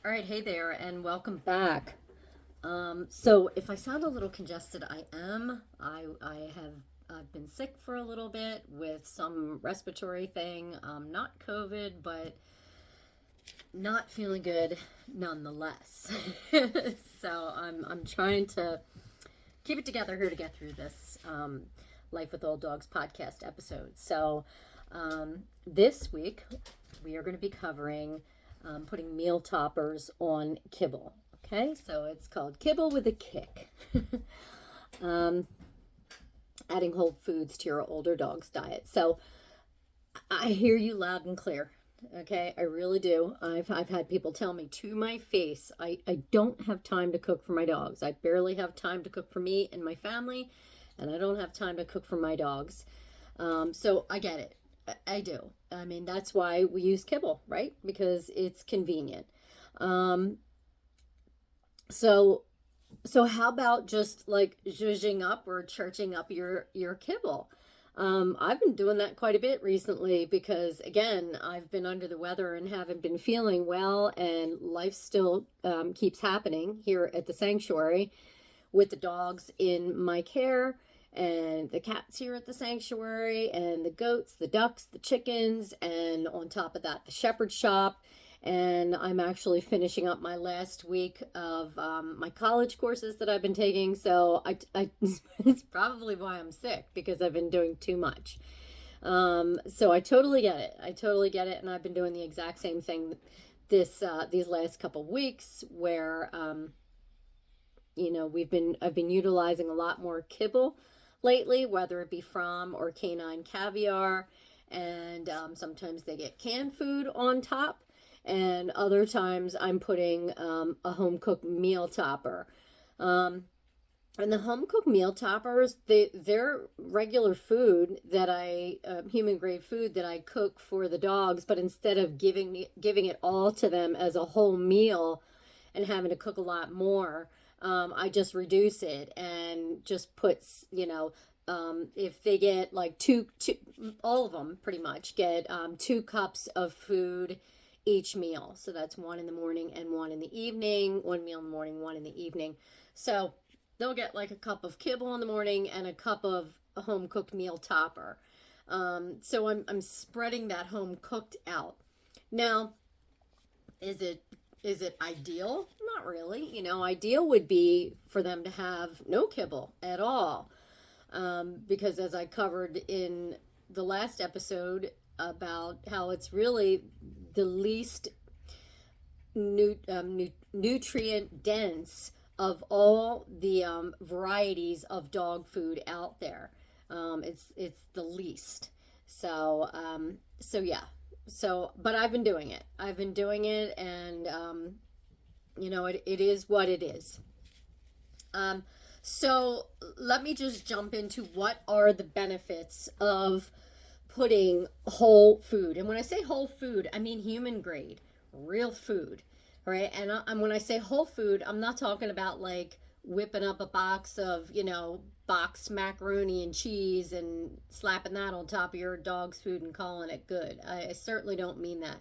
All right, hey there, and welcome back. So if I sound a little congested, I am. I've been sick for a little bit with some respiratory thing. Not COVID, but not feeling good nonetheless. So I'm trying to keep it together here to get through this Life with Old Dogs podcast episode. So this week we are going to be covering putting meal toppers on kibble. Okay, so it's called Kibble with a Kick. um, Adding whole foods to your older dog's diet. So I hear you loud and clear. Okay, I really do. I've had people tell me to my face, I don't have time to cook for my dogs. I barely have time to cook for me and my family, and I don't have time to cook for my dogs. So I get it. I do. I mean, that's why we use kibble, right? Because it's convenient. Um, so so how about just like zhuzhing up or churching up your kibble? I've been doing that quite a bit recently because again, I've been under the weather and haven't been feeling well, and life still keeps happening here at the sanctuary with the dogs in my care and the cats here at the sanctuary and the goats, the ducks, the chickens, and on top of that, the shepherd shop. And I'm actually finishing up my last week of my college courses that I've been taking. So it's probably why I'm sick because I've been doing too much. So I totally get it. I totally get it. And I've been doing the exact same thing these last couple weeks where I've been utilizing a lot more kibble lately, whether it be from or canine caviar, and sometimes they get canned food on top, and other times I'm putting a home cooked meal topper. Um, and the home cooked meal toppers, they're regular food that human grade food that I cook for the dogs, but instead of giving it all to them as a whole meal and having to cook a lot more, I just reduce it and just puts, if they get like two, all of them pretty much get 2 cups of food each meal. So that's one in the morning and one in the evening, one meal in the morning, one in the evening. So they'll get like a cup of kibble in the morning and a cup of a home cooked meal topper. So I'm spreading that home cooked out. Now, is it ideal? Not really. Ideal would be for them to have no kibble at all. Because as I covered in the last episode about how it's really the least nutrient dense of all the varieties of dog food out there. It's the least. So yeah. But I've been doing it. I've been doing it, and it is what it is. Um, so let me just jump into what are the benefits of putting whole food. And when I say whole food, I mean human grade, real food, right? And when I say whole food, I'm not talking about like whipping up a box of, boxed macaroni and cheese and slapping that on top of your dog's food and calling it good. I certainly don't mean that.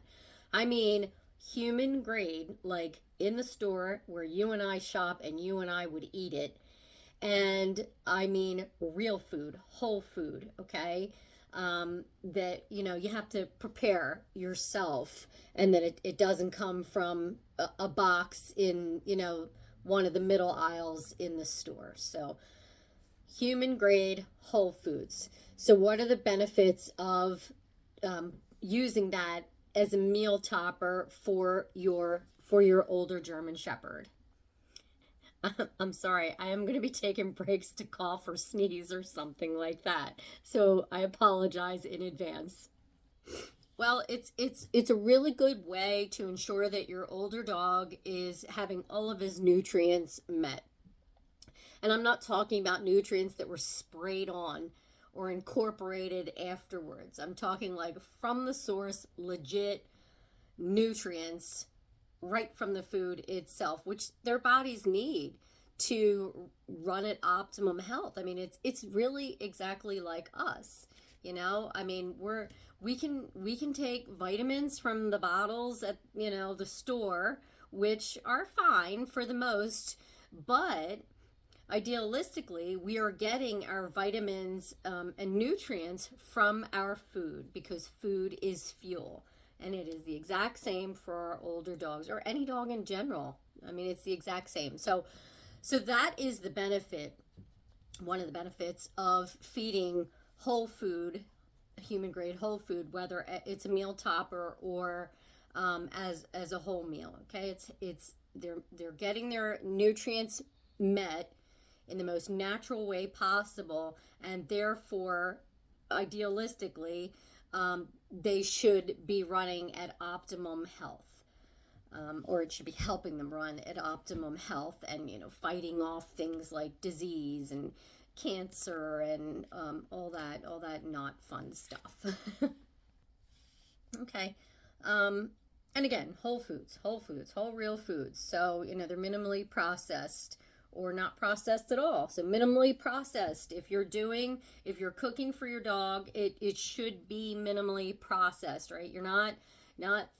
I mean human grade, like in the store where you and I shop and you and I would eat it. And I mean real food, whole food, okay? That you have to prepare yourself, and that it doesn't come from a box in one of the middle aisles in the store. So human grade whole foods. So what are the benefits of using that as a meal topper for your older German Shepherd? I'm sorry, I am going to be taking breaks to cough or sneeze or something like that. So I apologize in advance. Well, it's a really good way to ensure that your older dog is having all of his nutrients met. And I'm not talking about nutrients that were sprayed on or incorporated afterwards. I'm talking like from the source, legit nutrients right from the food itself, which their bodies need to run at optimum health. I mean, it's really exactly like us. I mean, we can take vitamins from the bottles at the store, which are fine for the most, but idealistically, we are getting our vitamins and nutrients from our food, because food is fuel. And it is the exact same for our older dogs, or any dog in general. I mean, it's the exact same. So that is the benefit, one of the benefits of feeding whole food, human grade whole food, whether it's a meal topper or as a whole meal. Okay, it's they're getting their nutrients met in the most natural way possible, and therefore, idealistically, they should be running at optimum health. Or it should be helping them run at optimum health, and fighting off things like disease and cancer and all that not fun stuff. Okay. And again, whole foods, whole real foods. So they're minimally processed or not processed at all. So minimally processed. If you're cooking for your dog, it should be minimally processed, right? You're not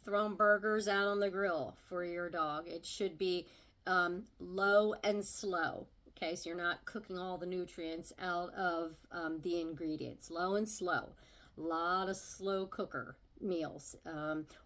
throwing burgers out on the grill for your dog. It should be low and slow. Okay, so you're not cooking all the nutrients out of the ingredients. Low and slow. A lot of slow cooker meals.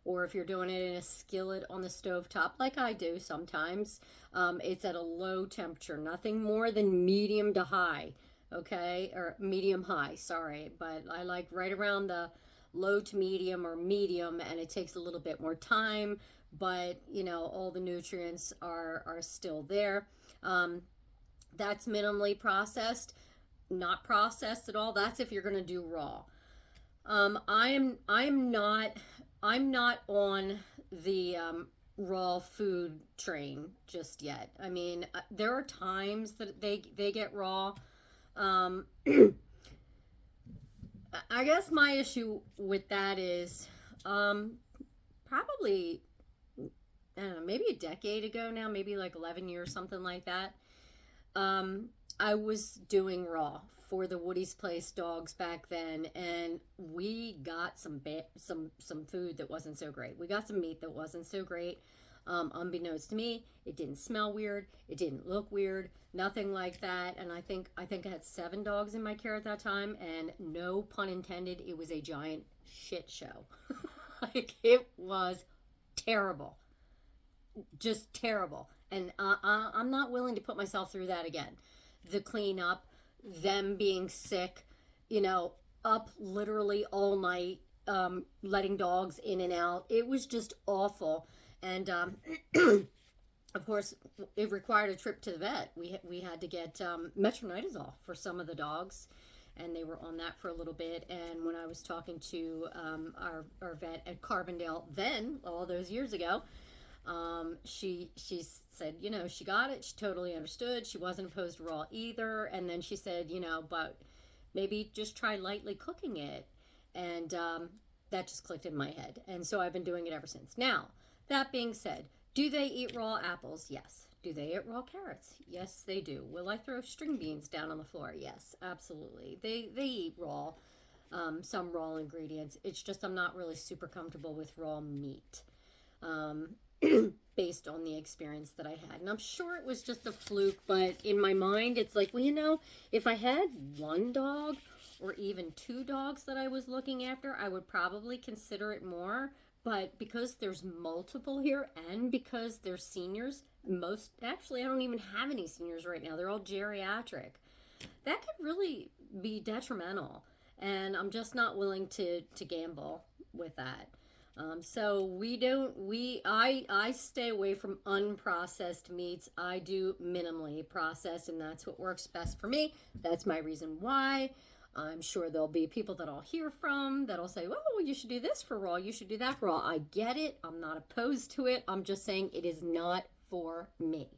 Or if you're doing it in a skillet on the stove top, like I do sometimes, it's at a low temperature. Nothing more than medium to high. Okay, or medium high, sorry. But I like right around the low to medium or medium, and it takes a little bit more time, but all the nutrients are still there. That's minimally processed. Not processed at all, that's if you're going to do raw. I'm not on the raw food train just yet. I mean, there are times that they get raw. I guess my issue with that is probably, I don't know, maybe a decade ago now, maybe like 11 years, something like that. I was doing raw for the Woody's Place dogs back then, and we got some food that wasn't so great. We got some meat that wasn't so great. Unbeknownst to me, it didn't smell weird. It didn't look weird. Nothing like that. And I think I had 7 dogs in my care at that time, and no pun intended, it was a giant shit show. Like, it was terrible. Just terrible. And I'm not willing to put myself through that again. The cleanup, them being sick, up literally all night, letting dogs in and out. It was just awful. And of course, it required a trip to the vet. We had to get metronidazole for some of the dogs, and they were on that for a little bit. And when I was talking to our vet at Carbondale then, all those years ago, she said, she got it. She totally understood. She wasn't opposed to raw either. And then she said, but maybe just try lightly cooking it. And that just clicked in my head. And so I've been doing it ever since. Now, that being said, do they eat raw apples? Yes. Do they eat raw carrots? Yes, they do. Will I throw string beans down on the floor? Yes, absolutely. They eat raw, some raw ingredients. It's just I'm not really super comfortable with raw meat. Based on the experience that I had. And I'm sure it was just a fluke, but in my mind, it's like, well, if I had 1 dog or even 2 dogs that I was looking after, I would probably consider it more. But because there's multiple here, and because they're seniors, actually, I don't even have any seniors right now. They're all geriatric. That could really be detrimental. And I'm just not willing to gamble with that. So I stay away from unprocessed meats. I do minimally processed, and that's what works best for me. That's my reason why. I'm sure there'll be people that I'll hear from that'll say, oh, you should do this for raw. You should do that for raw. I get it. I'm not opposed to it. I'm just saying it is not for me.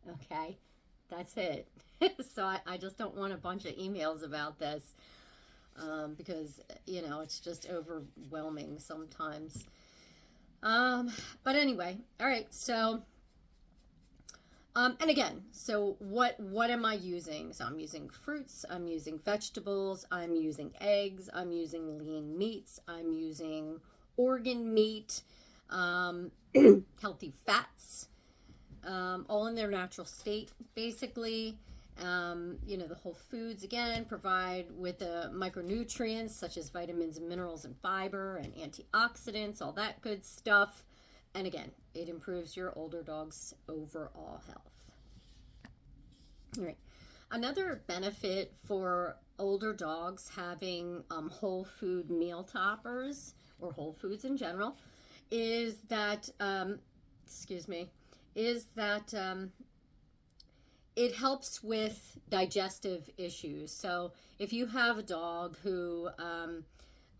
Okay. That's it. So I just don't want a bunch of emails about this. Because, it's just overwhelming sometimes. But anyway, all right, so, and again, so what am I using? So I'm using fruits, I'm using vegetables, I'm using eggs, I'm using lean meats, I'm using organ meat, healthy fats, all in their natural state, basically. The whole foods again provide with the micronutrients such as vitamins and minerals and fiber and antioxidants, all that good stuff. And again, it improves your older dog's overall health. All right. Another benefit for older dogs having whole food meal toppers or whole foods in general is that, it helps with digestive issues. So if you have a dog who,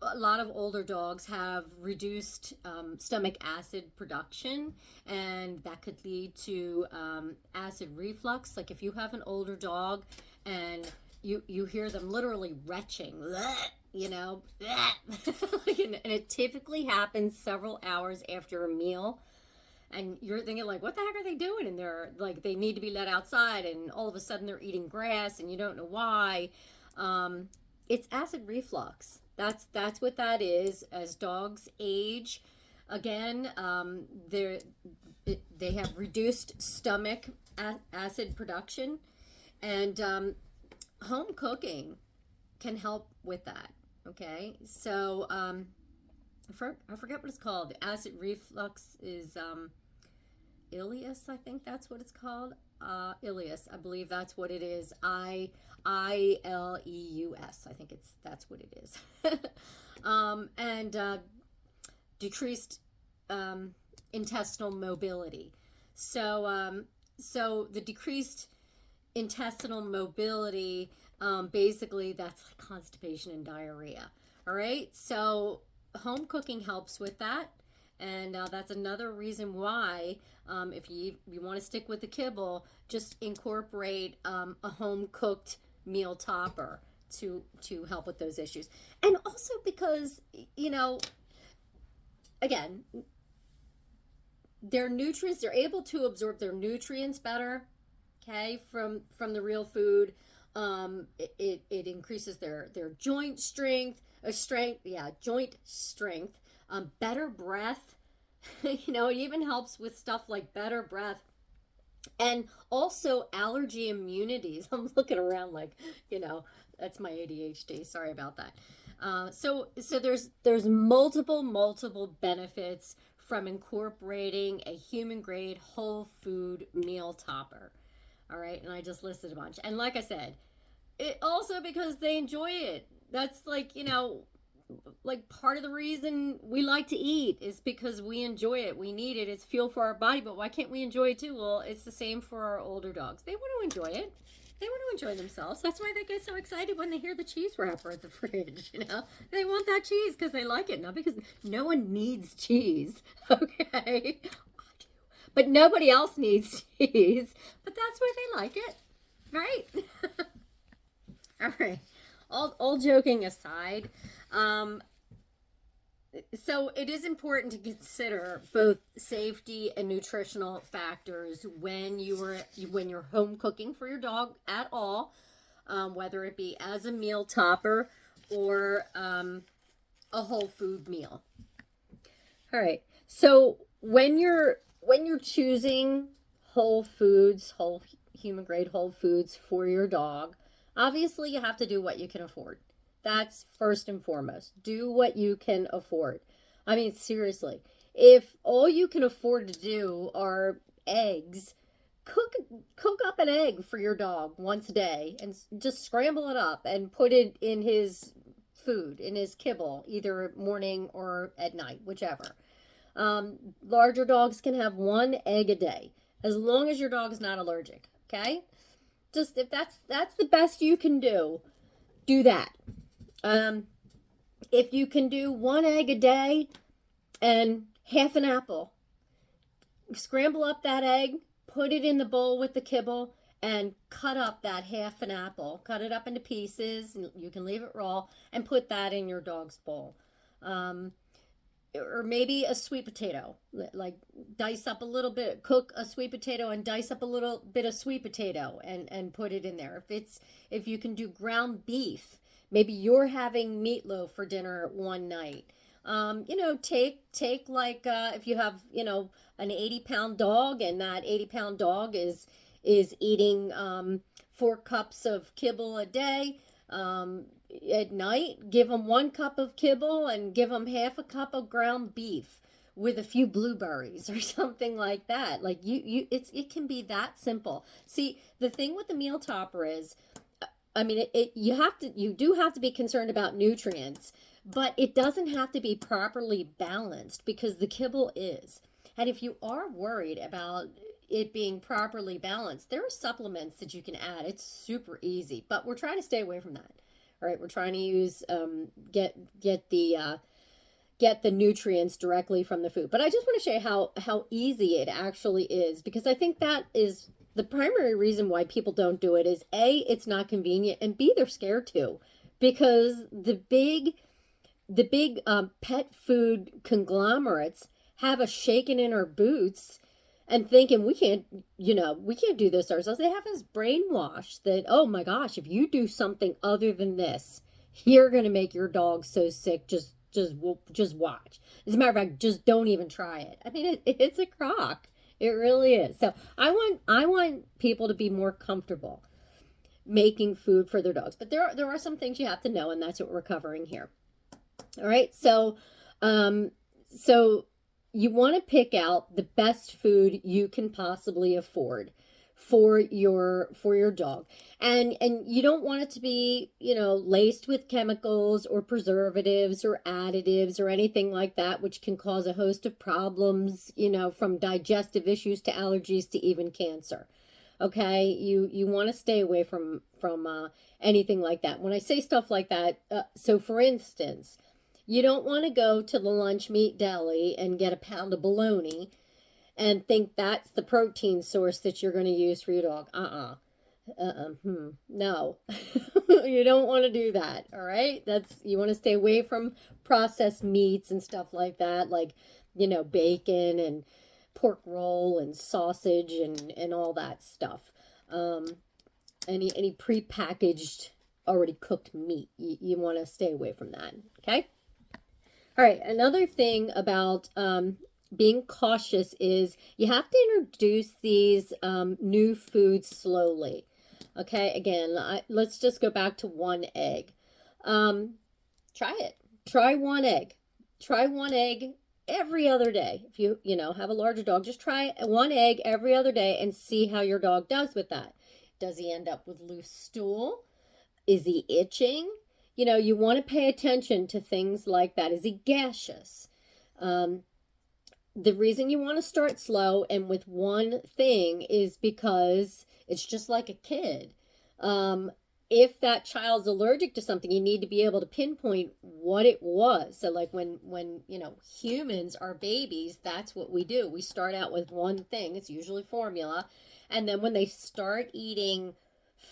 a lot of older dogs have reduced stomach acid production, and that could lead to acid reflux. Like if you have an older dog and you hear them literally retching, and it typically happens several hours after a meal. And you're thinking like, what the heck are they doing? And they're like, they need to be let outside, and all of a sudden they're eating grass, and you don't know why. It's acid reflux. That's what that is. As dogs age, again, they have reduced stomach acid production, and home cooking can help with that. Okay, so I forget what it's called. The acid reflux is ileus, I think that's what it's called. Ileus, I believe that's what it is. ILEUS, I think that's what it is. And decreased intestinal mobility. So the decreased intestinal mobility, basically that's like constipation and diarrhea. All right, so home cooking helps with that, and that's another reason why, if you want to stick with the kibble, just incorporate a home cooked meal topper to help with those issues. And also because again, their nutrients, they're able to absorb their nutrients better, okay, from the real food. It increases their joint strength. Joint strength, better breath. It even helps with stuff like better breath, and also allergy immunities. I'm looking around like, that's my ADHD. Sorry about that. So there's multiple benefits from incorporating a human grade whole food meal topper. All right, and I just listed a bunch. And like I said, it also because they enjoy it. That's like, like part of the reason we like to eat is because we enjoy it. We need it. It's fuel for our body, but why can't we enjoy it too? Well, it's the same for our older dogs. They want to enjoy it. They want to enjoy themselves. That's why they get so excited when they hear the cheese wrapper at the fridge, They want that cheese because they like it, not because no one needs cheese, okay? I do. But nobody else needs cheese, but that's why they like it, right? All right. All joking aside, so it is important to consider both safety and nutritional factors when you're home cooking for your dog at all, whether it be as a meal topper or a whole food meal. All right. So when you're choosing whole foods, whole human grade whole foods for your dog, obviously you have to do what you can afford. That's first and foremost. Do what you can afford. I mean, seriously, if all you can afford to do are eggs, cook up an egg for your dog once a day and just scramble it up and put it in his food, in his kibble, either morning or at night, whichever. Larger dogs can have one egg a day, as long as your dog is not allergic, okay? Just if that's the best you can do that. If you can do one egg a day and half an apple, scramble up that egg, put it in the bowl with the kibble, and cut up that half an apple. Cut it up into pieces. You can leave it raw and put that in your dog's bowl. Or maybe a sweet potato, like dice up a little bit, cook a sweet potato and dice up a little bit of sweet potato and put it in there. If you can do ground beef, maybe you're having meatloaf for dinner one night. Take like if you have, an 80-pound dog, and that 80-pound dog is eating 4 cups of kibble a day. At night, give them 1 cup of kibble and give them half a cup of ground beef with a few blueberries or something like that. Like it can be that simple. See, the thing with the meal topper is, I mean, you do have to be concerned about nutrients, but it doesn't have to be properly balanced because the kibble is. And if you are worried about it being properly balanced, there are supplements that you can add. It's super easy, but we're trying to stay away from that. All right, we're trying to use get the nutrients directly from the food. But I just want to show you how easy it actually is, because I think that is the primary reason why people don't do it is A, it's not convenient, and B, they're scared to, because the big pet food conglomerates have us shaking in our boots and thinking we can't do this ourselves. They have us brainwashed that, oh my gosh, if you do something other than this, you're going to make your dog so sick. Just watch. As a matter of fact, just don't even try it. I mean, it's a crock. It really is. So I want people to be more comfortable making food for their dogs. But there are some things you have to know, and that's what we're covering here. All right. So you want to pick out the best food you can possibly afford for your dog, and you don't want it to be laced with chemicals or preservatives or additives or anything like that, which can cause a host of problems, from digestive issues to allergies to even cancer. Okay, you want to stay away from anything like that. When I say stuff like that, so for instance, you don't want to go to the lunch meat deli and get a pound of bologna and think that's the protein source that you're going to use for your dog. No. You don't want to do that, all right? You want to stay away from processed meats and stuff like that, like, bacon and pork roll and sausage and all that stuff. Any prepackaged, already cooked meat. You want to stay away from that, okay? All right, another thing about being cautious is you have to introduce these new foods slowly. Okay, again, let's just go back to 1 egg. Try it. Try 1 egg. Try 1 egg every other day. If you have a larger dog, just try 1 egg every other day and see how your dog does with that. Does he end up with loose stool? Is he itching? You want to pay attention to things like that. Is he gaseous? The reason you want to start slow and with one thing is because it's just like a kid. If that child's allergic to something, you need to be able to pinpoint what it was. So like when humans are babies, that's what we do. We start out with one thing. It's usually formula. And then when they start eating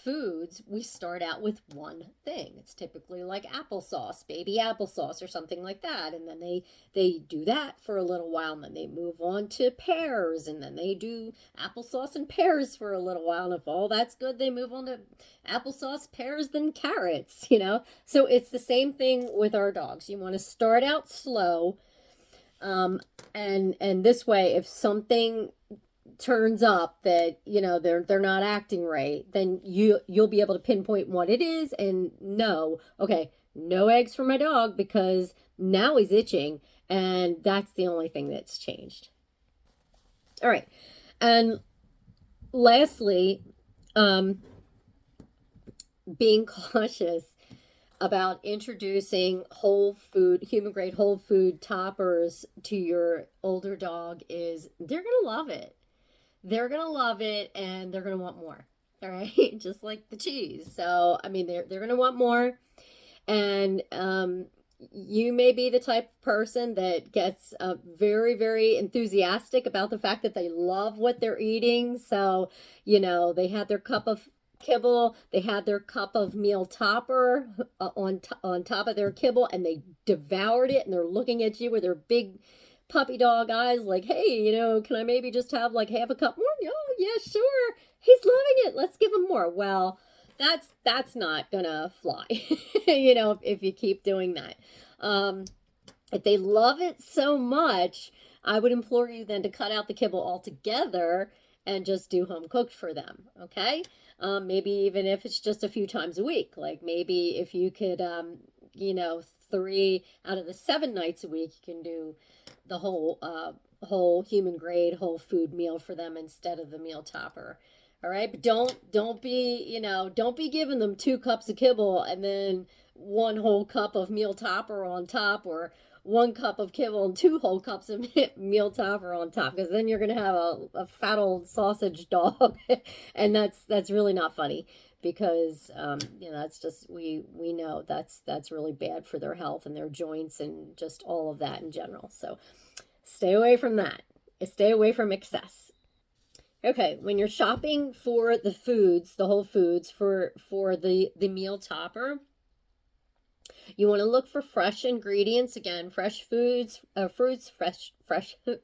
foods, we start out with one thing. It's typically like applesauce, baby applesauce or something like that. And then they do that for a little while, and then they move on to pears, and then they do applesauce and pears for a little while. And if all that's good, they move on to applesauce, pears, then carrots, So it's the same thing with our dogs. You want to start out slow. And this way, if something turns up that they're not acting right, then you'll be able to pinpoint what it is and know, okay, no eggs for my dog because now he's itching, and that's the only thing that's changed. All right, and lastly, being cautious about introducing human grade whole food toppers to your older dog is they're gonna love it. They're going to love it, and they're going to want more. All right. Just like the cheese. So, I mean, they're going to want more. And you may be the type of person that gets very, very enthusiastic about the fact that they love what they're eating. So, they had their cup of kibble, they had their cup of meal topper on top of their kibble, and they devoured it, and they're looking at you with their big puppy dog eyes like, hey, can I maybe just have like half a cup more? Oh, yeah, sure. He's loving it. Let's give him more. Well, that's not gonna fly, if you keep doing that. If they love it so much, I would implore you then to cut out the kibble altogether and just do home cooked for them. Okay. Maybe even if it's just a few times a week, like maybe if you could, you know, 3 out of the 7 nights a week, you can do the whole human grade whole food meal for them instead of the meal topper. All right, but don't be, don't be giving them 2 cups of kibble and then 1 whole cup of meal topper on top, or 1 cup of kibble and 2 whole cups of meal topper on top, because then you're gonna have a fat old sausage dog, and that's really not funny, because that's just, we know that's really bad for their health and their joints and just all of that in general. So stay away from that. Stay away from excess. Okay, when you're shopping for the foods, the whole foods for the meal topper, you want to look for fresh ingredients. Again, fresh foods, fruits, fresh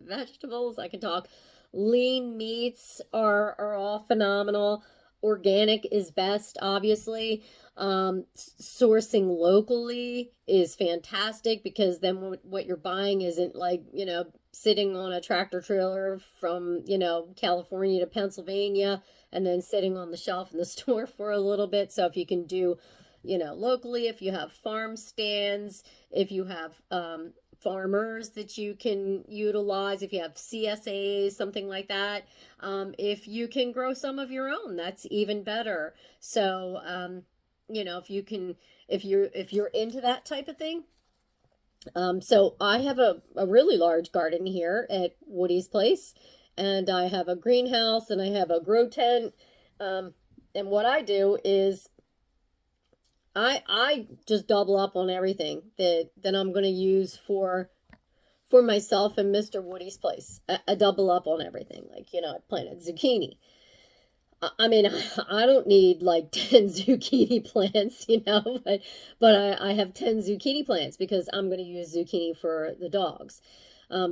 vegetables. I can talk. Lean meats are all phenomenal. Organic is best, obviously. Sourcing locally is fantastic, because then what you're buying isn't like, sitting on a tractor trailer from, California to Pennsylvania and then sitting on the shelf in the store for a little bit. So if you can do, locally, if you have farm stands, if you have farmers that you can utilize, if you have CSAs, something like that, if you can grow some of your own, that's even better. So, if you can, if you're into that type of thing. So I have a really large garden here at Woody's place, and I have a greenhouse and I have a grow tent. And what I do is I just double up on everything that I'm going to use for myself and Mr. Woody's place. I double up on everything. Like, I planted zucchini. I mean, I don't need like 10 zucchini plants, but I have 10 zucchini plants because I'm going to use zucchini for the dogs.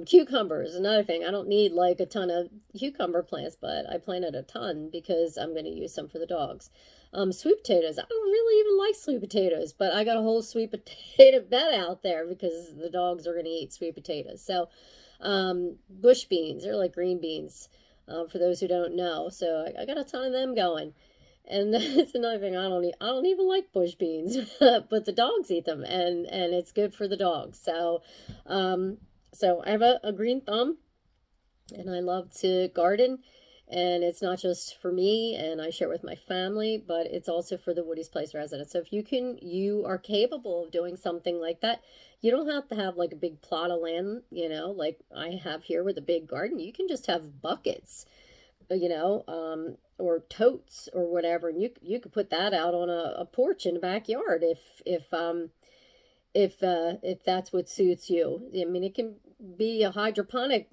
Cucumbers, another thing. I don't need like a ton of cucumber plants, but I planted a ton because I'm going to use some for the dogs. Sweet potatoes. I don't really even like sweet potatoes, but I got a whole sweet potato bed out there because the dogs are going to eat sweet potatoes. So, bush beans, they're like green beans, for those who don't know. So I got a ton of them going. And that's another thing. I don't even like bush beans, but the dogs eat them, and it's good for the dogs. So I have a green thumb, and I love to garden, and it's not just for me and I share with my family, but it's also for the Woody's Place residents. So if you are capable of doing something like that, you don't have to have like a big plot of land, like I have here with a big garden. You can just have buckets, or totes or whatever, and you could put that out on a porch in the backyard if that's what suits you. I mean, it can be a hydroponic,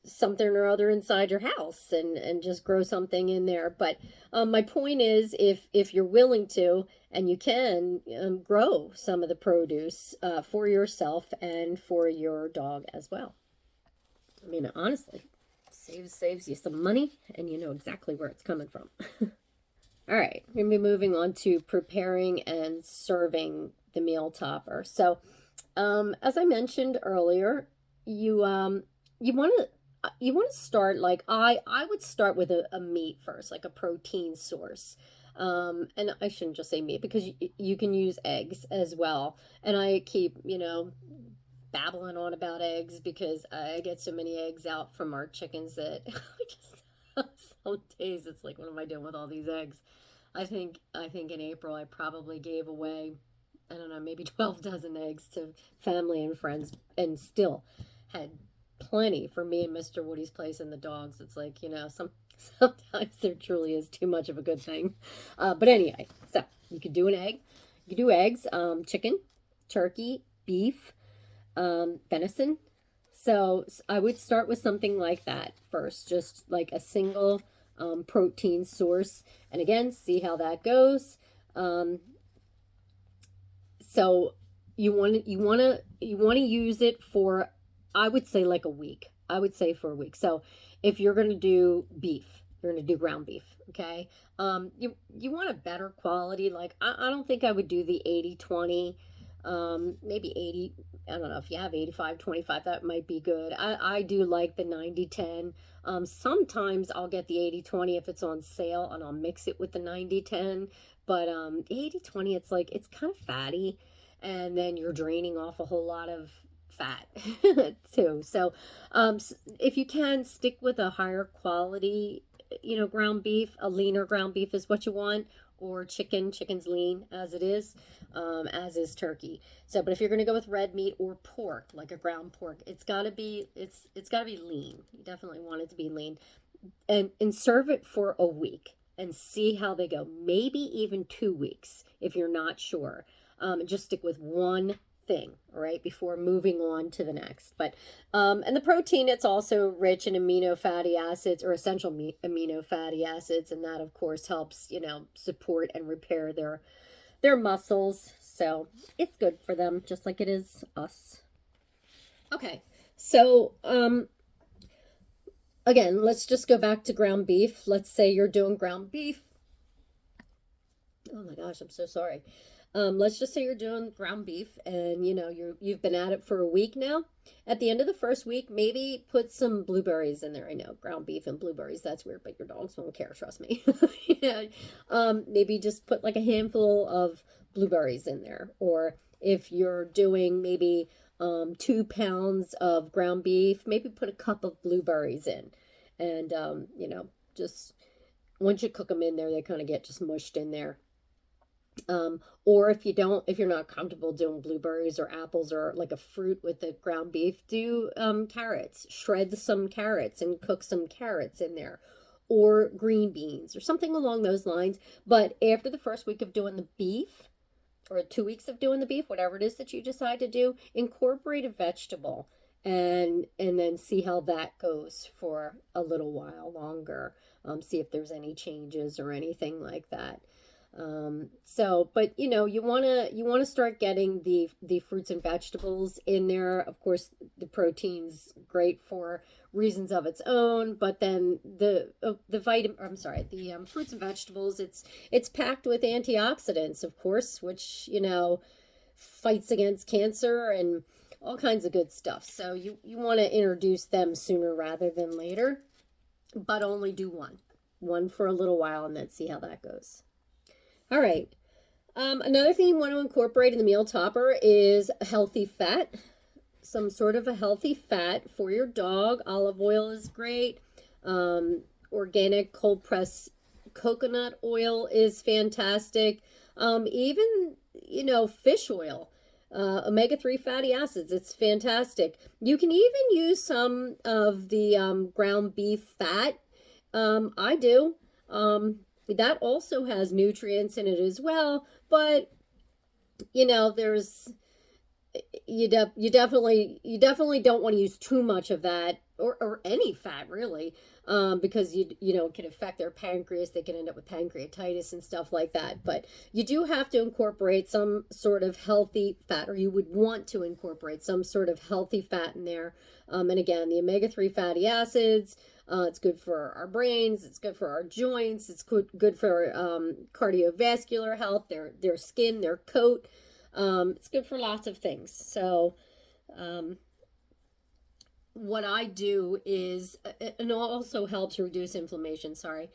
something or other inside your house, and just grow something in there. But my point is, if you're willing to, and you can, grow some of the produce for yourself and for your dog as well. I mean, honestly, saves you some money, and you know exactly where it's coming from. All right, we're going to be moving on to preparing and serving the meal topper. So, as I mentioned earlier, you want to start, like I would start with a meat first, like a protein source. And I shouldn't just say meat, because you can use eggs as well. And I keep, babbling on about eggs because I get so many eggs out from our chickens that I just, some days it's like, what am I doing with all these eggs? I think in April I probably gave away, I don't know, maybe 12 dozen eggs to family and friends, and still had plenty for me and Mr. Woody's place and the dogs. It's like, sometimes there truly is too much of a good thing. But anyway, so you could do an egg. You could do eggs, chicken, turkey, beef, venison. So I would start with something like that first, just like a single protein source, and again, see how that goes. So you want to use it for, I would say, like a week. I would say for a week. So if you're going to do beef, you're going to do ground beef, okay? You want a better quality. Like I don't think I would do the 80/20 Maybe 80. I don't know if you have 85/25, that might be good. I do like the 90/10. Sometimes I'll get the 80/20 if it's on sale and I'll mix it with the 90/10. But 80/20, it's like it's kind of fatty, and then you're draining off a whole lot of fat too. So if you can stick with a higher quality, ground beef, a leaner ground beef is what you want, or chicken's lean as it is, as is turkey. So, but if you're going to go with red meat or pork, like a ground pork, it's got to be lean. You definitely want it to be lean, and serve it for a week and see how they go. Maybe even 2 weeks if you're not sure. Just stick with one thing, right, before moving on to the next. But and the protein, it's also rich in amino fatty acids, or essential amino fatty acids, and that of course helps, support and repair their muscles. So it's good for them, just like it is us. Okay, so again, let's just go back to ground beef. Let's say you're doing ground beef. Oh my gosh, I'm so sorry. Let's just say you're doing ground beef, and you've been at it for a week now. At the end of the first week, maybe put some blueberries in there. I know ground beef and blueberries, that's weird, but your dogs won't care, trust me. Yeah. Maybe just put like a handful of blueberries in there. Or if you're doing maybe 2 pounds of ground beef, maybe put a cup of blueberries in. And just once you cook them in there, they kind of get just mushed in there. Or if you're not comfortable doing blueberries or apples or like a fruit with the ground beef, do carrots. Shred some carrots and cook some carrots in there, or green beans or something along those lines. But after the first week of doing the beef, or 2 weeks of doing the beef, whatever it is that you decide to do, incorporate a vegetable, and then see how that goes for a little while longer. See if there's any changes or anything like that. But you want to start getting the fruits and vegetables in there. Of course, the protein's great for reasons of its own, but then the vitamin, I'm sorry, the fruits and vegetables, it's packed with antioxidants, of course, which fights against cancer and all kinds of good stuff. So you want to introduce them sooner rather than later, but only do one for a little while, and then see how that goes. All right. Another thing you want to incorporate in the meal topper is a healthy fat, some sort of a healthy fat for your dog. Olive oil is great. Organic cold pressed coconut oil is fantastic. Even, fish oil, omega-3 fatty acids, it's fantastic. You can even use some of the ground beef fat. I do. That also has nutrients in it as well, but there's you definitely don't want to use too much of that, or any fat really, because it can affect their pancreas. They can end up with pancreatitis and stuff like that. But you do have to incorporate some sort of healthy fat, or you would want to incorporate some sort of healthy fat in there. And again, the omega-3 fatty acids. It's good for our brains. It's good for our joints. It's good for cardiovascular health, their skin, their coat. It's good for lots of things. So, what I do is, and it also helps reduce inflammation. Sorry.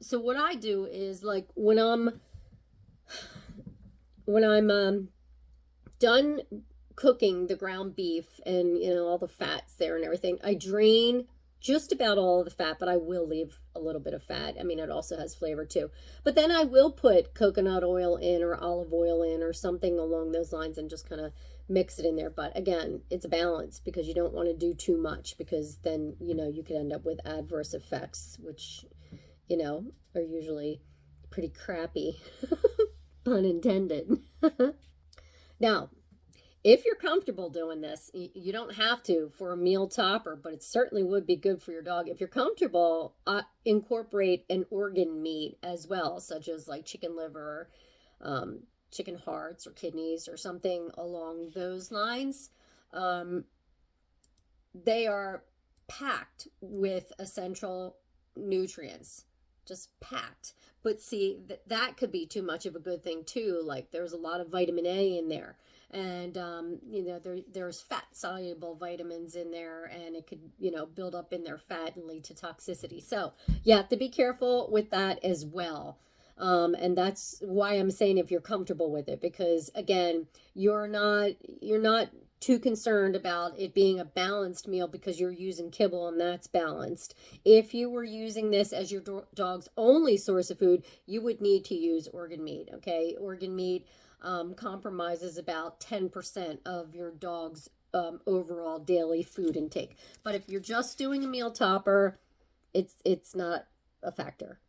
So what I do is, like, when I'm done cooking the ground beef, and all the fats there and everything, I drain just about all of the fat, but I will leave a little bit of fat. I mean, it also has flavor too. But then I will put coconut oil in, or olive oil in, or something along those lines, and just kind of mix it in there. But again, it's a balance, because you don't want to do too much, because then, you could end up with adverse effects, which, are usually pretty crappy, pun intended. Now, if you're comfortable doing this, you don't have to for a meal topper, but it certainly would be good for your dog. If you're comfortable, incorporate an organ meat as well, such as like chicken liver, chicken hearts, or kidneys, or something along those lines. They are packed with essential nutrients just packed. But see, that could be too much of a good thing too. Like there's a lot of vitamin A in there, and there's fat soluble vitamins in there, and it could build up in their fat and lead to toxicity. So you have to be careful with that as well. And that's why I'm saying if you're comfortable with it, because again, you're not too concerned about it being a balanced meal because you're using kibble and that's balanced. If you were using this as your dog's only source of food, you would need to use organ meat. Okay, organ meat compromises about 10% of your dog's overall daily food intake. But if you're just doing a meal topper, it's not a factor.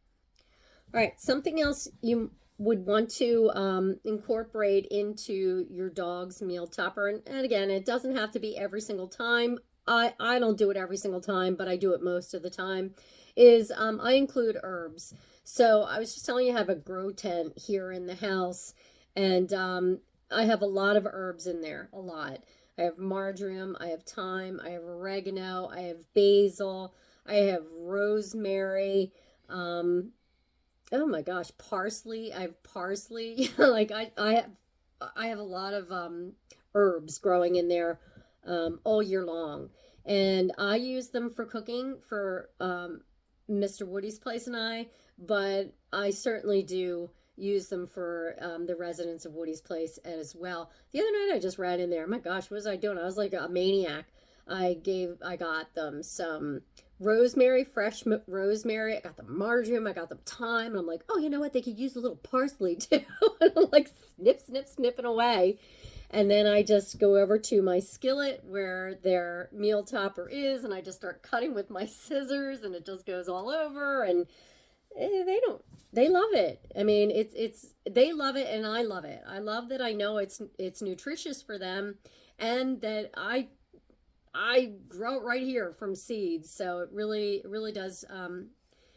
All right, something else you would want to incorporate into your dog's meal topper, and again, it doesn't have to be every single time. I don't do it every single time, but I do it most of the time, is I include herbs. So I was just telling you I have a grow tent here in the house, and I have a lot of herbs in there, a lot. I have marjoram, I have thyme, I have oregano, I have basil, I have rosemary, oh my gosh, parsley. I have parsley. Like I have a lot of herbs growing in there all year long. And I use them for cooking for Mr. Woody's place and I, but I certainly do use them for the residents of Woody's place as well. The other night I just ran in there. My gosh, what was I doing? I was like a maniac. I got them some rosemary, fresh rosemary. I got the marjoram. I got the thyme. And I'm like, oh, you know what? They could use a little parsley too. And I'm like snipping away. And then I just go over to my skillet where their meal topper is, and I just start cutting with my scissors, and it just goes all over. And they love it. I mean, they love it, and I love it. I love that I know it's nutritious for them, and that I grow it right here from seeds. So it really does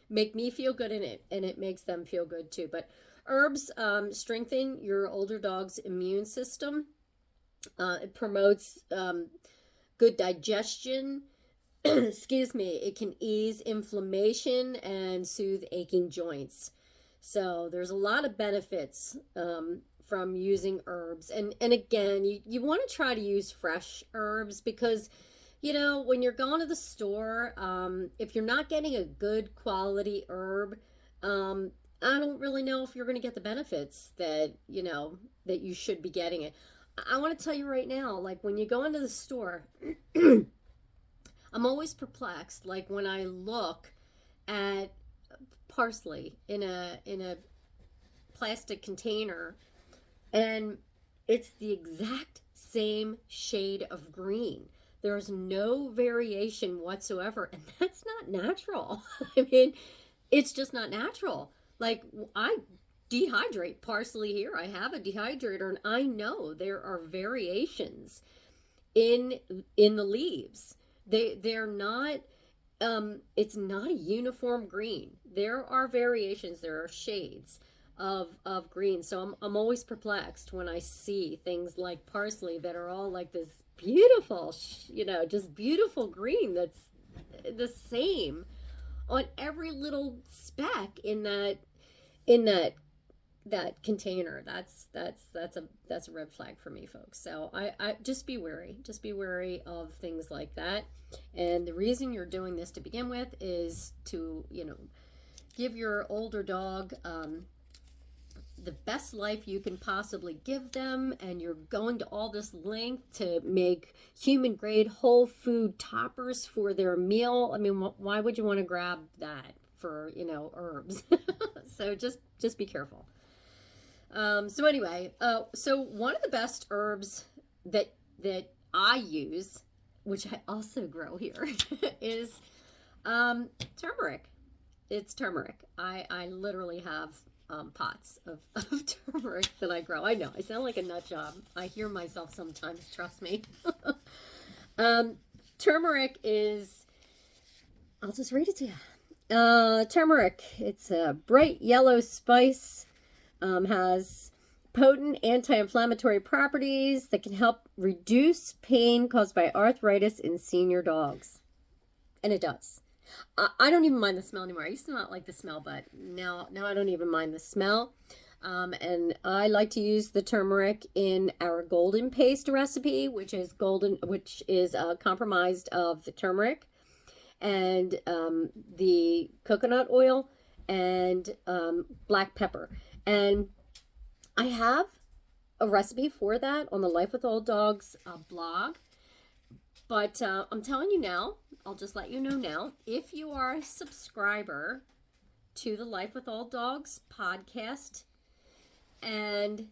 make me feel good in it, and it makes them feel good too. But herbs strengthen your older dog's immune system. It promotes good digestion. Excuse me. It can ease inflammation and soothe aching joints. So there's a lot of benefits from using herbs. And again, you want to try to use fresh herbs because, when you're going to the store, if you're not getting a good quality herb, I don't really know if you're going to get the benefits that you should be getting it. I want to tell you right now, like when you go into the store, I'm always perplexed. Like when I look at parsley in a plastic container, and it's the exact same shade of green. There's no variation whatsoever, and that's not natural. I mean, it's just not natural. Like I dehydrate parsley here. I have a dehydrator, and I know there are variations in the leaves. They're not it's not a uniform green. There are variations, there are shades of green. So I'm always perplexed when I see things like parsley that are all like this beautiful, just beautiful green that's the same on every little speck in that container. That's a red flag for me, folks. So I just be wary of things like that. And the reason you're doing this to begin with is to give your older dog the best life you can possibly give them, and you're going to all this length to make human grade whole food toppers for their meal. I mean, why would you want to grab that for herbs? So just be careful. So anyway, so one of the best herbs that I use, which I also grow here, is turmeric. It's turmeric. I literally have pots of turmeric that I grow. I know I sound like a nut job. I hear myself sometimes. Trust me. Turmeric is. I'll just read it to you. Turmeric. It's a bright yellow spice. Has potent anti-inflammatory properties that can help reduce pain caused by arthritis in senior dogs. And it does. I don't even mind the smell anymore. I used to not like the smell, but now I don't even mind the smell. And I like to use the turmeric in our golden paste recipe, which is compromised of the turmeric and the coconut oil and black pepper. And I have a recipe for that on the Life with Old Dogs blog. But I'm telling you now, I'll just let you know now, if you are a subscriber to the Life with Old Dogs podcast, and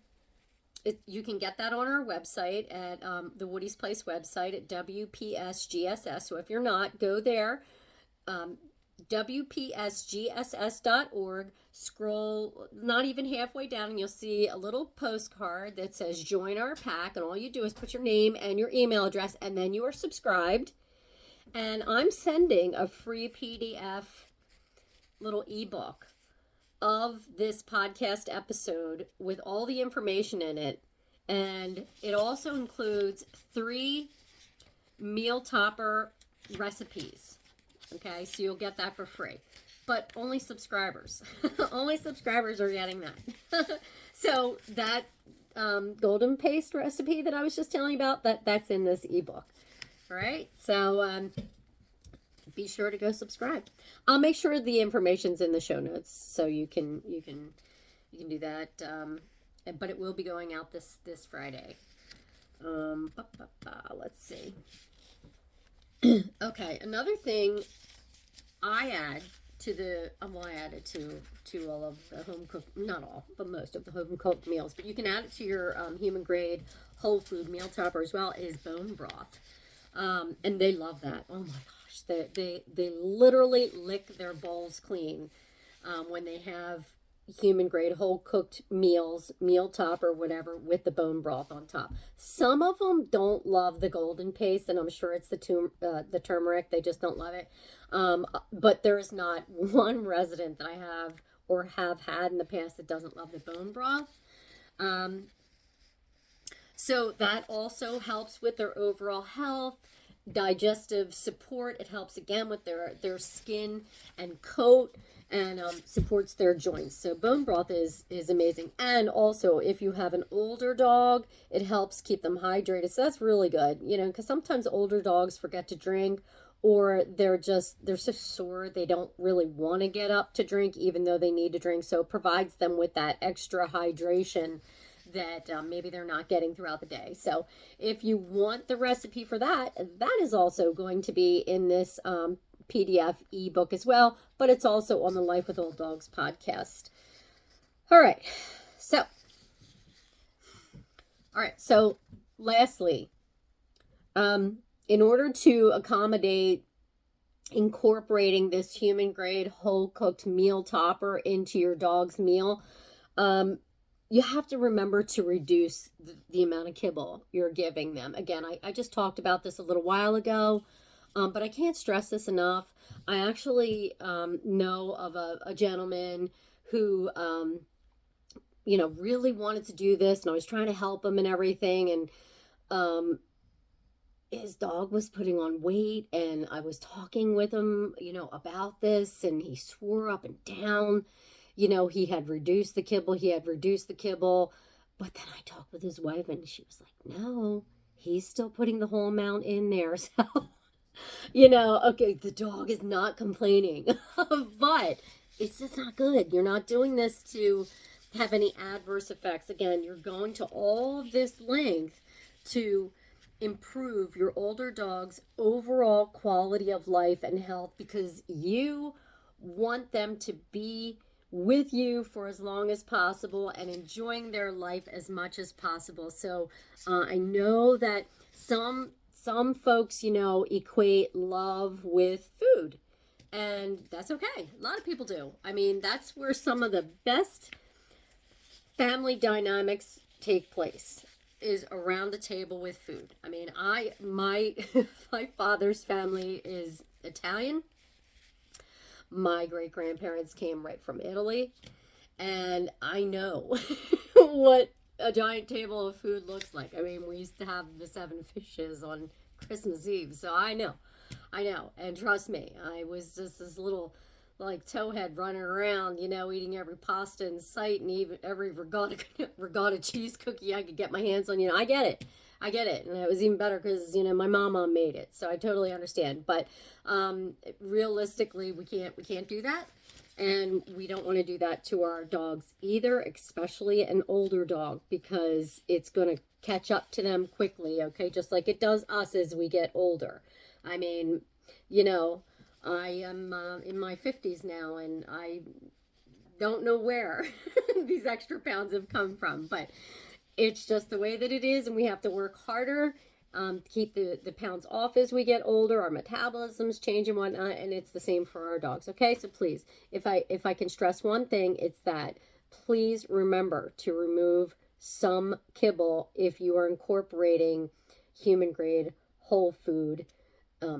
you can get that on our website at the Woody's Place website at WPSGSS. So if you're not, go there, WPSGSS.org. Scroll not even halfway down, and you'll see a little postcard that says join our pack. And all you do is put your name and your email address, and then you are subscribed. And I'm sending a free PDF little ebook of this podcast episode with all the information in it. And it also includes 3 meal topper recipes. Okay, so you'll get that for free. But only subscribers. Only subscribers are getting that. So that golden paste recipe that I was just telling you about, that's in this ebook. All right, so be sure to go subscribe. I'll make sure the information's in the show notes, so you can do that. But it will be going out this Friday. Let's see. Okay, another thing I add to the I added to all of the home cooked, not all, but most of the home cooked meals. But you can add it to your human grade whole food meal topper as well, is bone broth. And they love that. Oh my gosh, they literally lick their bowls clean when they have human grade whole cooked meals, meal top or whatever, with the bone broth on top. Some of them don't love the golden paste, and I'm sure it's the turmeric. They just don't love it. But there's not one resident that I have or have had in the past that doesn't love the bone broth. So that also helps with their overall health, digestive support. It helps again with their skin and coat, and supports their joints. So bone broth is amazing. And also, if you have an older dog, it helps keep them hydrated. So that's really good, because sometimes older dogs forget to drink, or they're so sore they don't really want to get up to drink even though they need to drink. So it provides them with that extra hydration that maybe they're not getting throughout the day. So if you want the recipe for that, that is also going to be in this PDF ebook as well, but it's also on the Life with Old Dogs podcast. All right. So lastly, in order to accommodate incorporating this human grade whole cooked meal topper into your dog's meal, you have to remember to reduce the amount of kibble you're giving them. Again, I just talked about this a little while ago, but I can't stress this enough. I actually know of a gentleman who, really wanted to do this, and I was trying to help him and everything, and his dog was putting on weight, and I was talking with him, about this, and he swore up and down. He had reduced the kibble, but then I talked with his wife, and she was like, no, he's still putting the whole amount in there. So, okay, the dog is not complaining, but it's just not good. You're not doing this to have any adverse effects. Again, you're going to all of this length to improve your older dog's overall quality of life and health, because you want them to be with you for as long as possible and enjoying their life as much as possible. So I know that some folks, equate love with food, and that's okay. A lot of people do. I mean, that's where some of the best family dynamics take place, is around the table with food. I mean, my father's family is Italian. My great-grandparents came right from Italy, and I know what a giant table of food looks like. I mean, we used to have the 7 fishes on Christmas Eve, so I know I know. And trust me, I was just this little like towhead running around, eating every pasta in sight and even every regatta cheese cookie I could get my hands on. I get it. I get it. And it was even better because, my mama made it. So I totally understand. But realistically, we can't do that. And we don't want to do that to our dogs either, especially an older dog, because it's going to catch up to them quickly, okay? Just like it does us as we get older. I mean, I am in my 50s now, and I don't know where these extra pounds have come from, but it's just the way that it is, and we have to work harder to keep the pounds off as we get older. Our metabolisms change and whatnot, and it's the same for our dogs. Okay, so please, if I can stress one thing, it's that please remember to remove some kibble if you are incorporating human grade whole food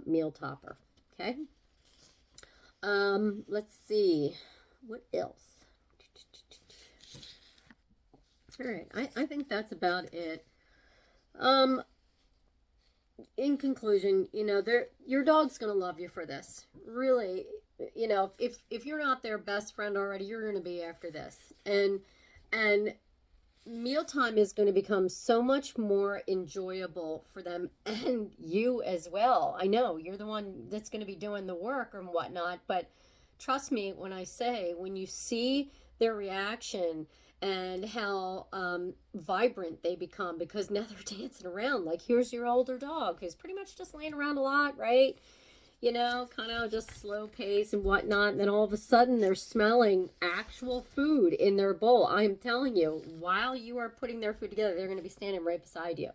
meal topper. Okay. Let's see what else. All right, I think that's about it. In conclusion, your dog's gonna love you for this. Really, if you're not their best friend already, you're gonna be after this. And mealtime is going to become so much more enjoyable for them and you as well. I know you're the one that's going to be doing the work and whatnot, but trust me when I say, when you see their reaction and how vibrant they become, because now they're dancing around. Like, here's your older dog who's pretty much just laying around a lot, right? Kind of just slow pace and whatnot. And then all of a sudden they're smelling actual food in their bowl. I'm telling you, while you are putting their food together, they're going to be standing right beside you,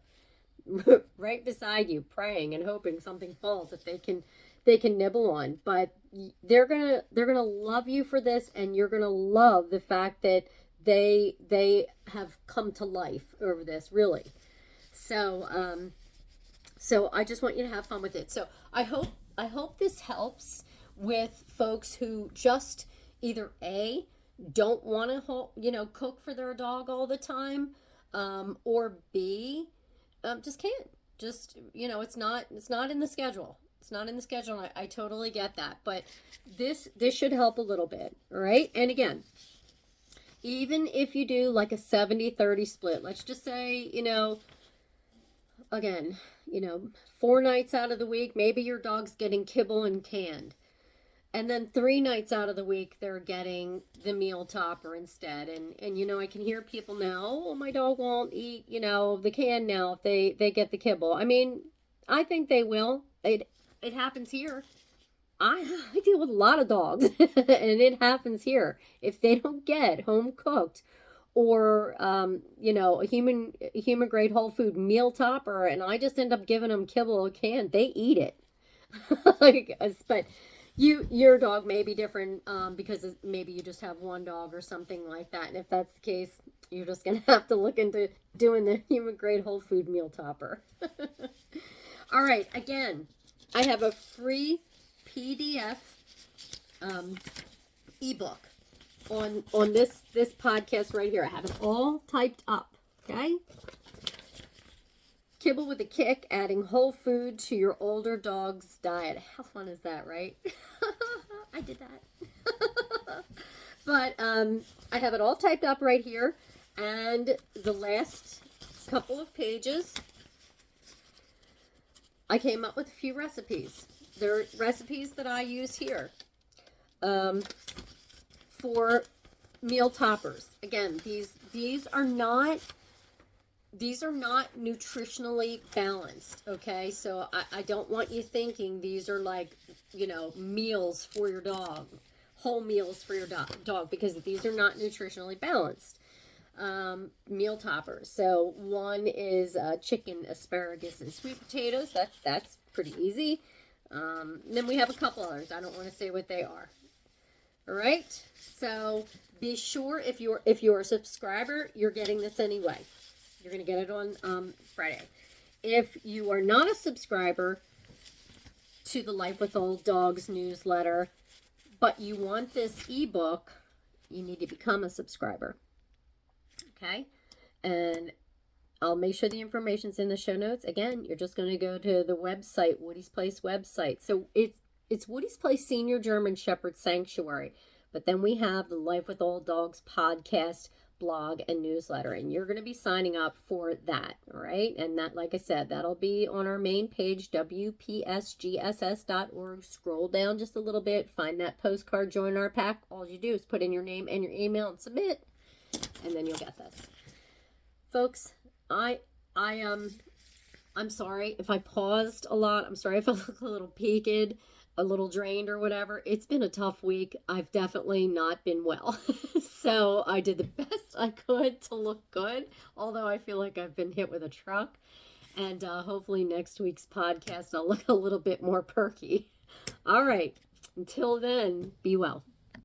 right beside you, praying and hoping something falls that they can nibble on. But they're going to love you for this, and you're going to love the fact that they have come to life over this, really. So I just want you to have fun with it. So I hope this helps with folks who just either A, don't want to cook for their dog all the time, or B, just can't. Just it's not in the schedule. It's not in the schedule. I totally get that, but this should help a little bit, all right? And again, even if you do like a 70-30 split, let's just say, again, 4 nights out of the week, maybe your dog's getting kibble and canned. And then 3 nights out of the week, they're getting the meal topper instead. And I can hear people now, oh, my dog won't eat, the can now if they get the kibble. I mean, I think they will. It happens here. I deal with a lot of dogs, and it happens here. If they don't get home cooked or a human grade whole food meal topper, and I just end up giving them kibble or can, they eat it. But your dog may be different, because maybe you just have one dog or something like that. And if that's the case, you're just gonna have to look into doing the human grade whole food meal topper. All right, again, I have a free PDF ebook on this podcast right here. I have it all typed up, okay? Kibble with a Kick, adding whole food to your older dog's diet. How fun is that, right? I did that. But I have it all typed up right here, and the last couple of pages, I came up with a few recipes. They're recipes that I use here for meal toppers. Again, these are not nutritionally balanced, okay? So I don't want you thinking these are like, meals for your dog, whole meals for your dog, because these are not nutritionally balanced meal toppers. So one is chicken, asparagus, and sweet potatoes. That's pretty easy. Then we have a couple others. I don't want to say what they are. All right. So be sure if you're a subscriber, you're getting this anyway. You're going to get it on Friday. If you are not a subscriber to the Life with Old Dogs newsletter, but you want this ebook, you need to become a subscriber. Okay? And I'll make sure the information's in the show notes. Again, you're just going to go to the website, Woody's Place website. So it's Woody's Place Senior German Shepherd Sanctuary. But then we have the Life with All Dogs podcast, blog, and newsletter. And you're going to be signing up for that, all right? And that, like I said, that'll be on our main page, WPSGSS.org. Scroll down just a little bit, find that postcard, join our pack. All you do is put in your name and your email and submit, and then you'll get this. Folks, I'm sorry if I paused a lot. I'm sorry if I look a little peaked, a little drained or whatever. It's been a tough week. I've definitely not been well. So I did the best I could to look good, although I feel like I've been hit with a truck. And hopefully next week's podcast, I'll look a little bit more perky. All right. Until then, be well.